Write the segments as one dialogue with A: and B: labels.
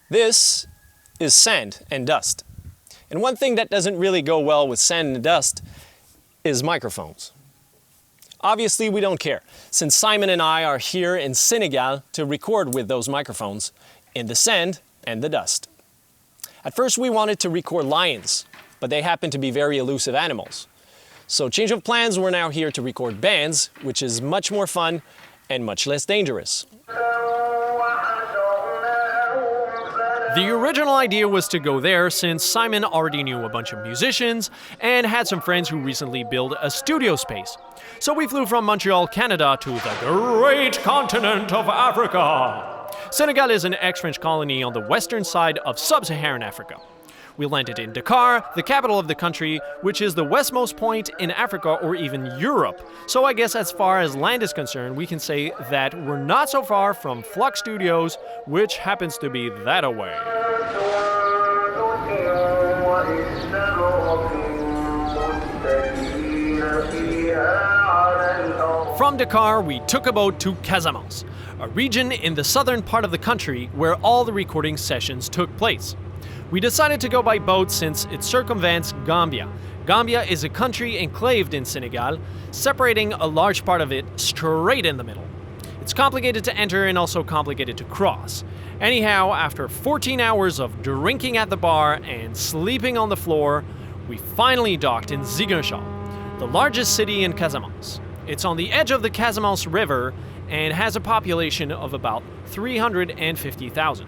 A: This is sand and dust. And one thing that doesn't really go well with sand and dust is microphones. Obviously, we don't care, since Simon and I are here in Senegal to record with those microphones in the sand and the dust. At first, we wanted to record lions, but they happen to be very elusive animals. So change of plans, we're now here to record bands, which is much more fun and much less dangerous.
B: The original idea was to go there since Simon already knew a bunch of musicians and had some friends who recently built a studio space. So we flew from Montreal, Canada to the great continent of Africa. Senegal is an ex-French colony on the western side of sub-Saharan Africa. We landed in Dakar, the capital of the country, which is the westmost point in Africa or even Europe. So I guess as far as land is concerned, we can say that we're not so far from Flux Studios, which happens to be that away. From Dakar, we took a boat to Casamance, a region in the southern part of the country where all the recording sessions took place. We decided to go by boat since it circumvents Gambia. Gambia is a country enclaved in Senegal, separating a large part of it straight in the middle. It's complicated to enter and also complicated to cross. Anyhow, after 14 hours of drinking at the bar and sleeping on the floor, we finally docked in Ziguinchor, the largest city in Casamance. It's on the edge of the Casamance River and has a population of about 350,000.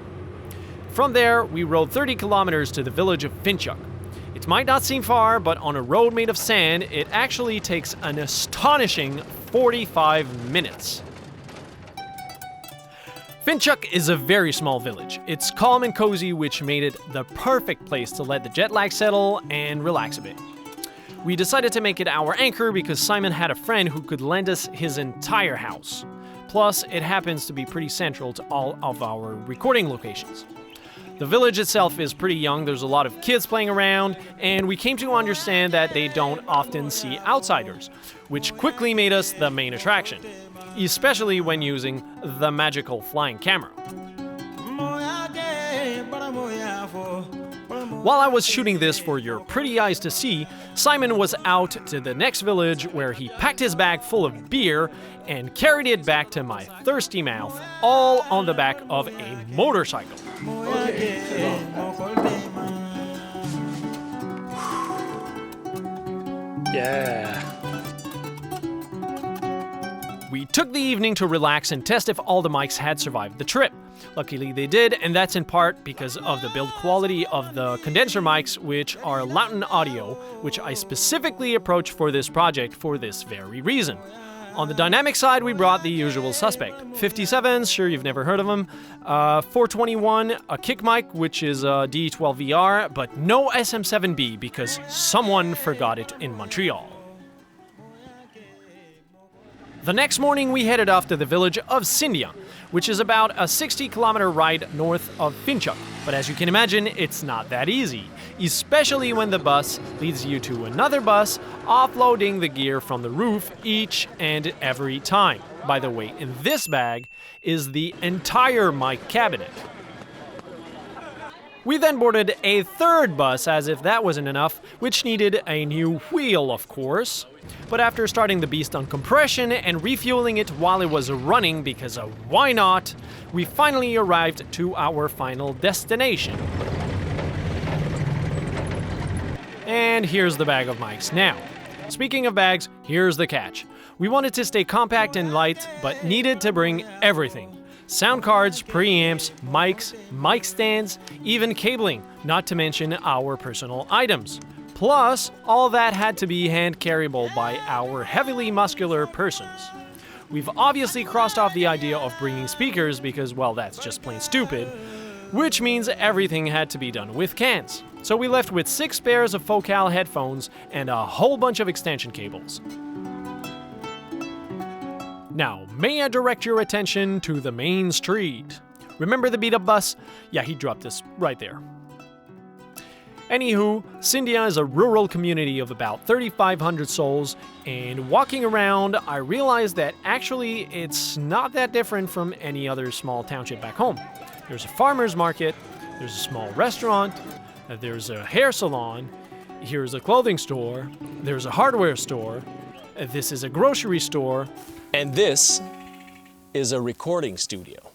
B: From there, we rode 30 kilometers to the village of Finchuk. It might not seem far, but on a road made of sand, it actually takes an astonishing 45 minutes. Finchuk is a very small village. It's calm and cozy, which made it the perfect place to let the jet lag settle and relax a bit. We decided to make it our anchor because Simon had a friend who could lend us his entire house. Plus, it happens to be pretty central to all of our recording locations. The village itself is pretty young, there's a lot of kids playing around, and we came to understand that they don't often see outsiders, which quickly made us the main attraction, especially when using the magical flying camera. While I was shooting this for your pretty eyes to see, Simon was out to the next village where he packed his bag full of beer and carried it back to my thirsty mouth, all on the back of a motorcycle.
A: Yeah.
B: We took the evening to relax and test if all the mics had survived the trip. Luckily they did, and that's in part because of the build quality of the condenser mics, which are Lauten audio, which I specifically approached for this project for this very reason. On the dynamic side, we brought the usual suspect. 57s, sure you've never heard of them. 421, a kick mic, which is a D12VR, but no SM7B because someone forgot it in Montreal. The next morning, we headed off to the village of Sindia, which is about a 60-kilometer ride north of Finchuk. But as you can imagine, it's not that easy, especially when the bus leads you to another bus, offloading the gear from the roof each and every time. By the way, in this bag is the entire mic cabinet. We then boarded a third bus as if that wasn't enough, which needed a new wheel, of course. But after starting the beast on compression and refueling it while it was running, because why not, we finally arrived to our final destination. And here's the bag of mics now. Speaking of bags, here's the catch. We wanted to stay compact and light, but needed to bring everything. Sound cards, preamps, mics, mic stands, even cabling, not to mention our personal items. Plus, all that had to be hand-carryable by our heavily muscular persons. We've obviously crossed off the idea of bringing speakers because, well, that's just plain stupid, which means everything had to be done with cans. So we left with 6 pairs of Focal headphones and a whole bunch of extension cables. Now, may I direct your attention to the main street? Remember the beat-up bus? Yeah, he dropped this right there. Anywho, Sindia is a rural community of about 3,500 souls, and walking around, I realized that actually it's not that different from any other small township back home. There's a farmer's market, There's a small restaurant. There's a hair salon. Here's a clothing store. There's a hardware store. This is a grocery store.
A: And this is a recording studio.